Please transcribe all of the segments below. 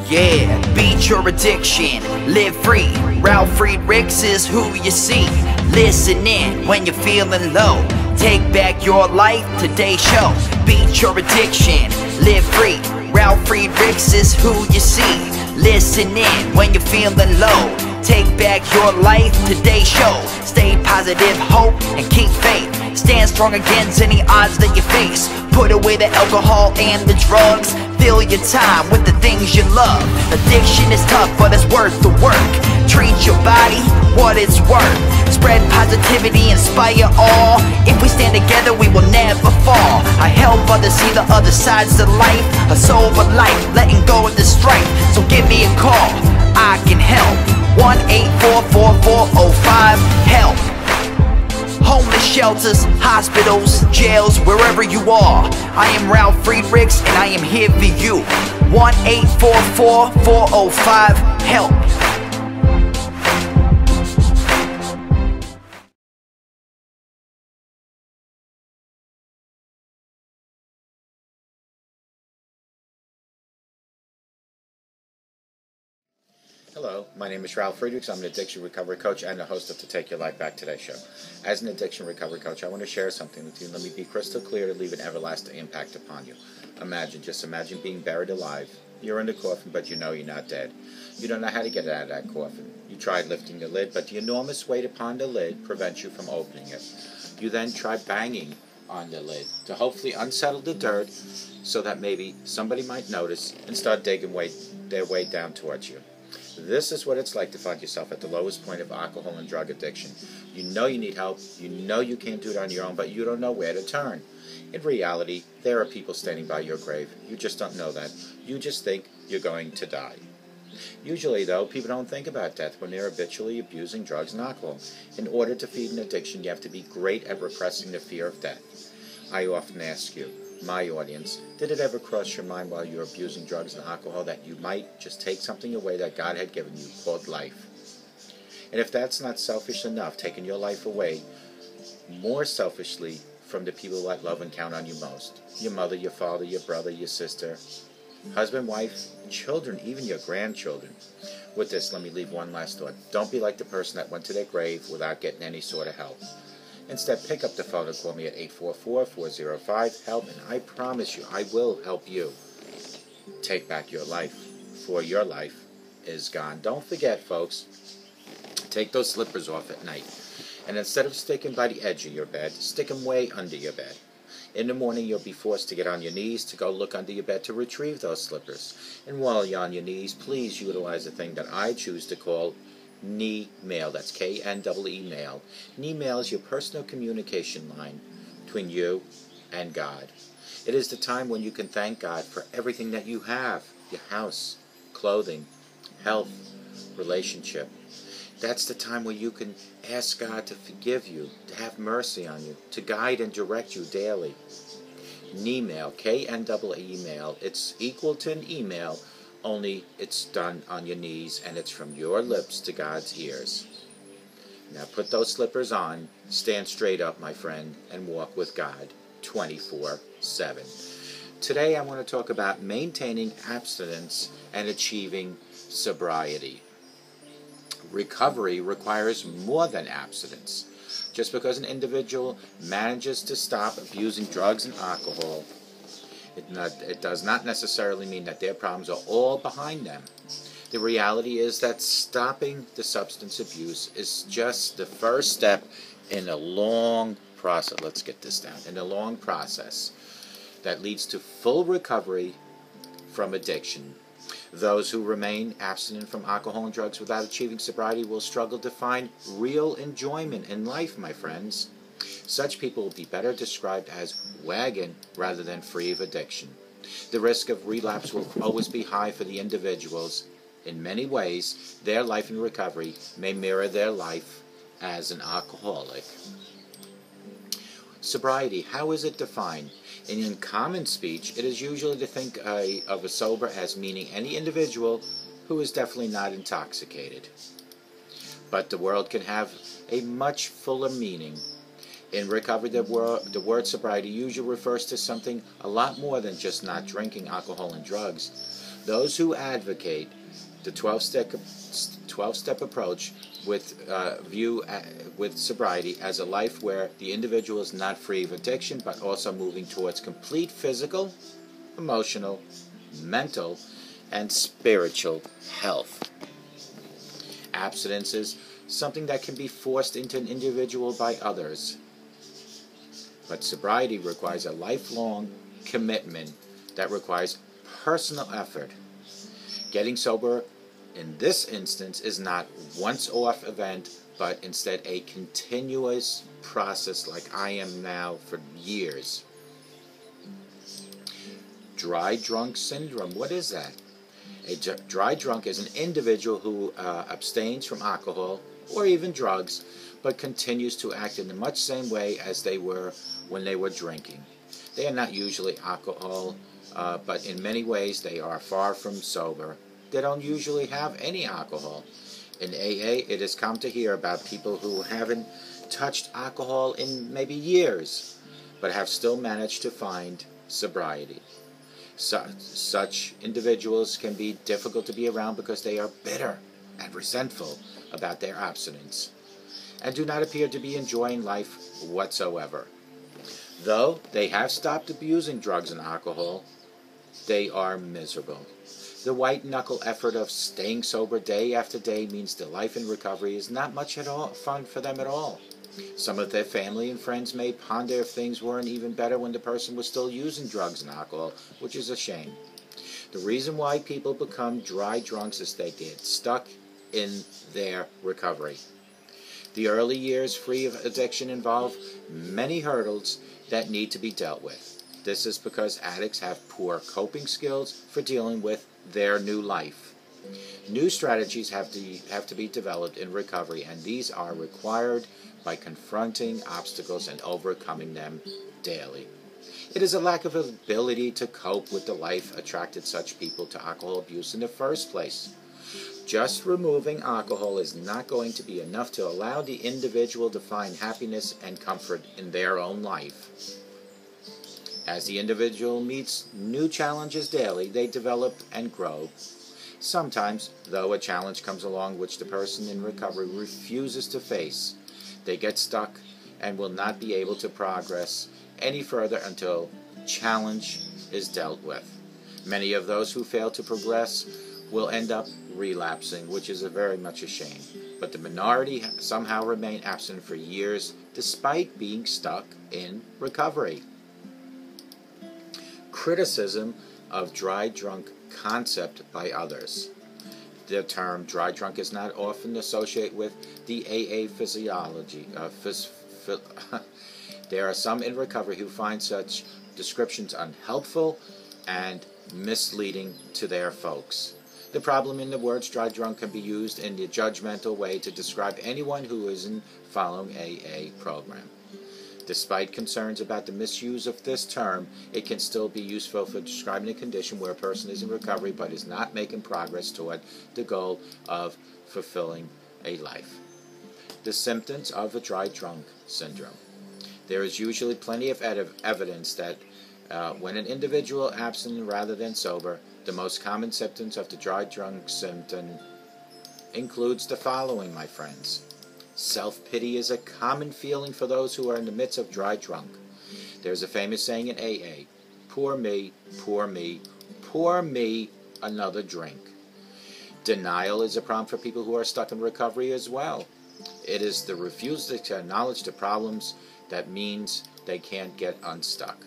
Yeah, beat your addiction, live free. Ralf Friedrichs is who you see. Listen in when you're feeling low. Take back your life, today's show. Beat your addiction, live free. Ralf Friedrichs is who you see. Listen in when you're feeling low. Take back your life, today's show. Stay positive, hope, and keep faith. Stand strong against any odds that you face. Put away the alcohol and the drugs. Fill your time with the things you love. Addiction is tough, but it's worth the work. Treat your body what it's worth. Spread positivity, inspire all. If we stand together, we will never fall. I help others see the other sides of life. A sober life, letting go of the strife. So give me a call, I can help. 1-844-4405-HELP. Homeless shelters, hospitals, jails, wherever you are. I am Ralf Friedrichs and I am here for you. 1-844-405-HELP. Hello, my name is Ralf Friedrichs. I'm an addiction recovery coach and the host of the Take Your Life Back Today show. As an addiction recovery coach, I want to share something with you. Let me be crystal clear to leave an everlasting impact upon you. Just imagine being buried alive. You're in the coffin, but you know you're not dead. You don't know how to get out of that coffin. You tried lifting the lid, but the enormous weight upon the lid prevents you from opening it. You then try banging on the lid to hopefully unsettle the dirt so that maybe somebody might notice and start digging their way down towards you. This is what it's like to find yourself at the lowest point of alcohol and drug addiction. You know you need help, you know you can't do it on your own, but you don't know where to turn. In reality, there are people standing by your grave. You just don't know that. You just think you're going to die. Usually, though, people don't think about death when they're habitually abusing drugs and alcohol. In order to feed an addiction, you have to be great at repressing the fear of death. I often ask you, my audience, did it ever cross your mind while you were abusing drugs and alcohol that you might just take something away that God had given you called life? And if that's not selfish enough, taking your life away, more selfishly from the people that love and count on you most, your mother, your father, your brother, your sister, husband, wife, children, even your grandchildren. With this, let me leave one last thought. Don't be like the person that went to their grave without getting any sort of help. Instead, pick up the phone and call me at 844-405-HELP, and I promise you, I will help you take back your life, for your life is gone. Don't forget, folks, take those slippers off at night, and instead of sticking by the edge of your bed, stick them way under your bed. In the morning, you'll be forced to get on your knees to go look under your bed to retrieve those slippers. And while you're on your knees, please utilize a thing that I choose to call knee mail. That's K-N-E-E mail. Knee mail is your personal communication line between you and God. It is the time when you can thank God for everything that you have. Your house, clothing, health, relationship. That's the time where you can ask God to forgive you, to have mercy on you, to guide and direct you daily. Knee mail, K-N-E-E mail. It's equal to an email, only it's done on your knees, and it's from your lips to God's ears. Now put those slippers on, stand straight up, my friend, and walk with God 24/7. Today I want to talk about maintaining abstinence and achieving sobriety. Recovery requires more than abstinence. Just because an individual manages to stop abusing drugs and alcohol, it does not necessarily mean that their problems are all behind them. The reality is that stopping the substance abuse is just the first step in a long process. Let's get this down. In a long process that leads to full recovery from addiction. Those who remain abstinent from alcohol and drugs without achieving sobriety will struggle to find real enjoyment in life, my friends. Such people will be better described as wagon rather than free of addiction. The risk of relapse will always be high for the individuals. In many ways, their life in recovery may mirror their life as an alcoholic. Sobriety, how is it defined? In common speech, it is usually to think of a sober as meaning any individual who is definitely not intoxicated. But the world can have a much fuller meaning. In recovery, the word sobriety usually refers to something a lot more than just not drinking alcohol and drugs. Those who advocate the 12-step approach with sobriety as a life where the individual is not free of addiction, but also moving towards complete physical, emotional, mental, and spiritual health. Abstinence is something that can be forced into an individual by others, but sobriety requires a lifelong commitment that requires personal effort. Getting sober in this instance is not once-off event, but instead a continuous process like I am now for years. Dry drunk syndrome, what is that? A dry drunk is an individual who abstains from alcohol or even drugs, but continues to act in the much same way as they were when they were drinking. They are not usually alcohol, but in many ways they are far from sober. They don't usually have any alcohol. In AA, it is common to hear about people who haven't touched alcohol in maybe years, but have still managed to find sobriety. Such individuals can be difficult to be around because they are bitter and resentful about their abstinence and do not appear to be enjoying life whatsoever. Though they have stopped abusing drugs and alcohol, they are miserable. The white-knuckle effort of staying sober day after day means the life in recovery is not much at all fun for them at all. Some of their family and friends may ponder if things weren't even better when the person was still using drugs and alcohol, which is a shame. The reason why people become dry drunks is they get stuck in their recovery. The early years free of addiction involve many hurdles that need to be dealt with. This is because addicts have poor coping skills for dealing with their new life. New strategies have to be developed in recovery, and these are required by confronting obstacles and overcoming them daily. It is a lack of ability to cope with the life attracted such people to alcohol abuse in the first place. Just removing alcohol is not going to be enough to allow the individual to find happiness and comfort in their own life. As the individual meets new challenges daily, they develop and grow. Sometimes, though, a challenge comes along which the person in recovery refuses to face. They get stuck and will not be able to progress any further until challenge is dealt with. Many of those who fail to progress will end up relapsing, which is very much a shame. But the minority somehow remain abstinent for years despite being stuck in recovery. Criticism of dry drunk concept by others. The term dry drunk is not often associated with the AA physiology. There are some in recovery who find such descriptions unhelpful and misleading to their folks. The problem in the words dry drunk can be used in the judgmental way to describe anyone who isn't following AA program. Despite concerns about the misuse of this term, it can still be useful for describing a condition where a person is in recovery but is not making progress toward the goal of fulfilling a life. The symptoms of a dry drunk syndrome. There is usually plenty of evidence that when an individual abstinent rather than sober, the most common symptoms of the dry drunk symptom includes the following, my friends. Self-pity is a common feeling for those who are in the midst of dry drunk. There's a famous saying in AA, poor me, poor me, pour me another drink. Denial is a problem for people who are stuck in recovery as well. It is the refusal to acknowledge the problems that means they can't get unstuck.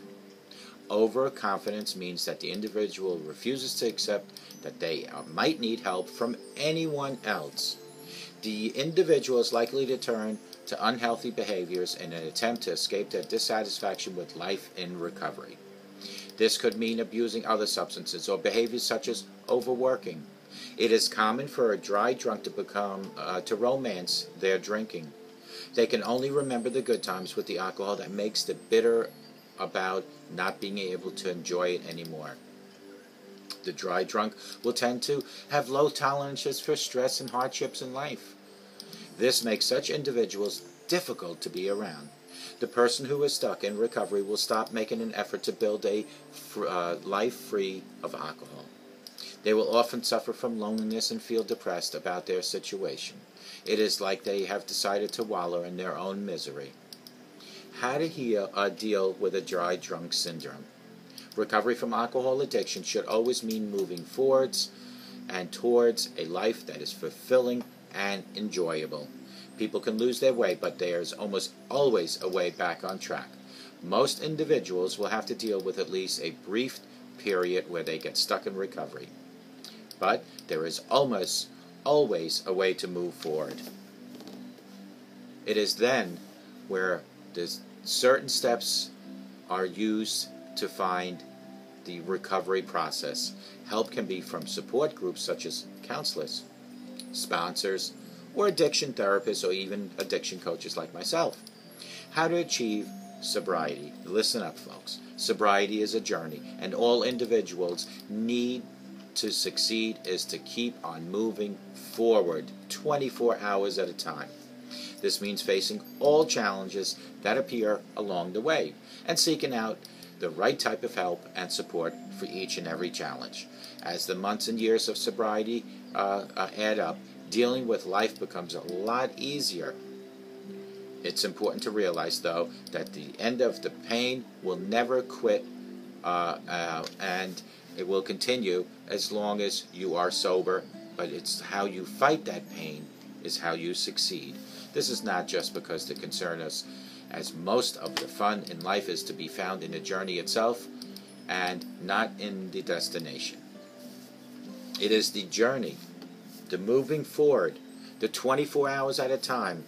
Overconfidence means that the individual refuses to accept that they might need help from anyone else. The individual is likely to turn to unhealthy behaviors in an attempt to escape their dissatisfaction with life in recovery. This could mean abusing other substances or behaviors such as overworking. It is common for a dry drunk to romance their drinking. They can only remember the good times with the alcohol that makes them bitter about not being able to enjoy it anymore. The dry drunk will tend to have low tolerances for stress and hardships in life. This makes such individuals difficult to be around. The person who is stuck in recovery will stop making an effort to build a life free of alcohol. They will often suffer from loneliness and feel depressed about their situation. It is like they have decided to wallow in their own misery. How to deal with a dry drunk syndrome. Recovery from alcohol addiction should always mean moving forwards and towards a life that is fulfilling and enjoyable. People can lose their way, but there is almost always a way back on track. Most individuals will have to deal with at least a brief period where they get stuck in recovery. But there is almost always a way to move forward. It is then where certain steps are used to find the recovery process. Help can be from support groups such as counselors, sponsors, or addiction therapists, or even addiction coaches like myself. How to achieve sobriety. Listen up, folks. Sobriety is a journey, and all individuals need to succeed is to keep on moving forward 24 hours at a time. This means facing all challenges that appear along the way and seeking out the right type of help and support for each and every challenge. As the months and years of sobriety add up, dealing with life becomes a lot easier. It's important to realize, though, that the end of the pain will never quit, and it will continue as long as you are sober, but it's how you fight that pain is how you succeed. This is not just because the concern is, as most of the fun in life is to be found in the journey itself and not in the destination. It is the journey, the moving forward, the 24 hours at a time,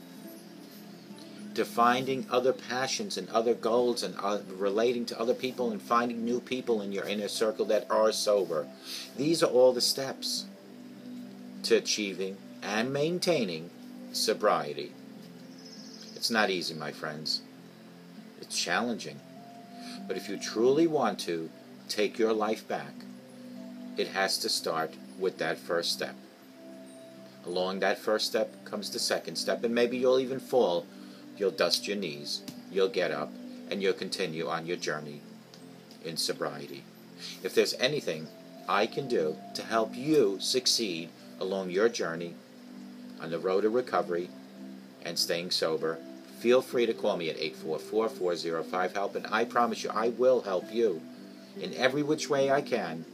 to finding other passions and other goals and relating to other people and finding new people in your inner circle that are sober. These are all the steps to achieving and maintaining sobriety. It's not easy, my friends. It's challenging. But if you truly want to take your life back, it has to start with that first step. Along that first step comes the second step, and maybe you'll even fall. You'll dust your knees, you'll get up, and you'll continue on your journey in sobriety. If there's anything I can do to help you succeed along your journey on the road to recovery and staying sober, feel free to call me at 844-405-HELP, and I promise you I will help you in every which way I can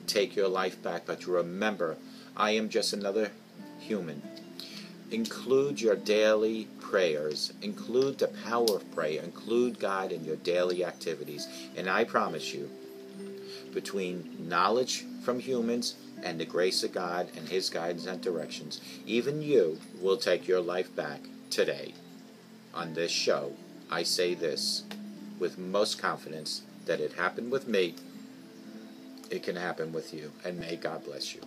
take your life back. But remember, I am just another human. Include your daily prayers. Include the power of prayer. Include God in your daily activities. And I promise you, between knowledge from humans and the grace of God and His guidance and directions, even you will take your life back today. On this show, I say this with most confidence, that it happened with me, it can happen with you. And may God bless you.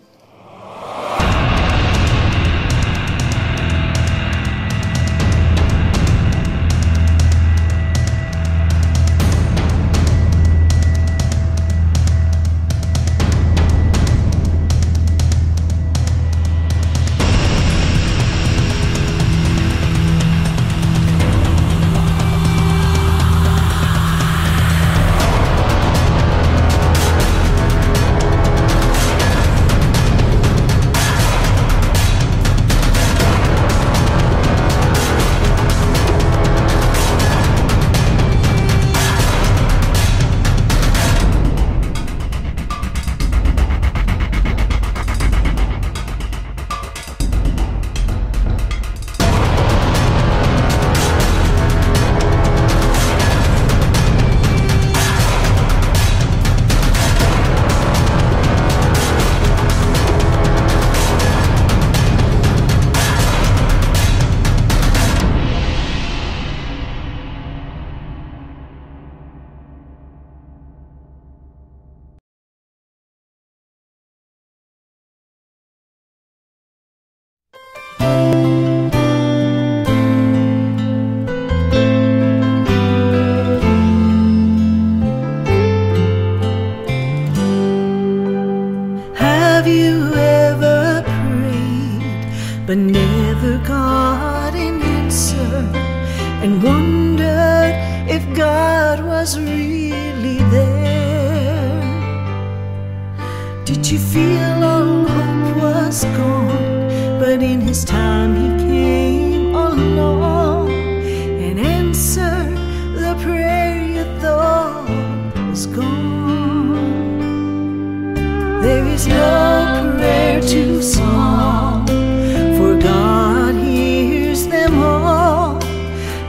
but never got an answer, and wondered if God was really there. Did you feel this time He came along and answered the prayer you thought was gone. There is no prayer too small, for God hears them all.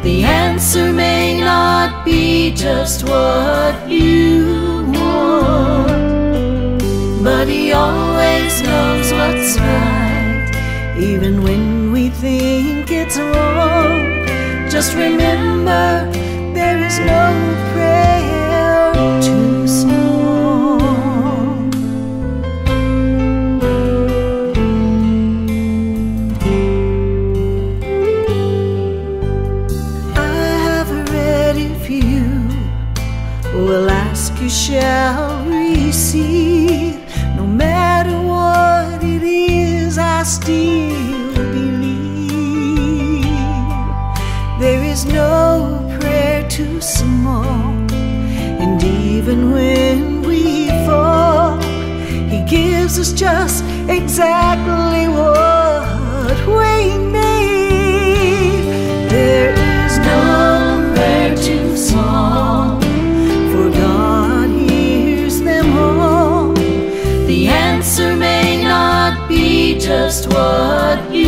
The answer may not be just what you want, but He always knows what's right, even when we think it's wrong. Just remember, there is no prayer too small. I have ready for you, will ask you shall receive. No matter what it is, I still believe. There is no prayer too small, and even when we fall, He gives us just exactly what we need. There is no prayer too small, for God hears them all. The answer may not be just what you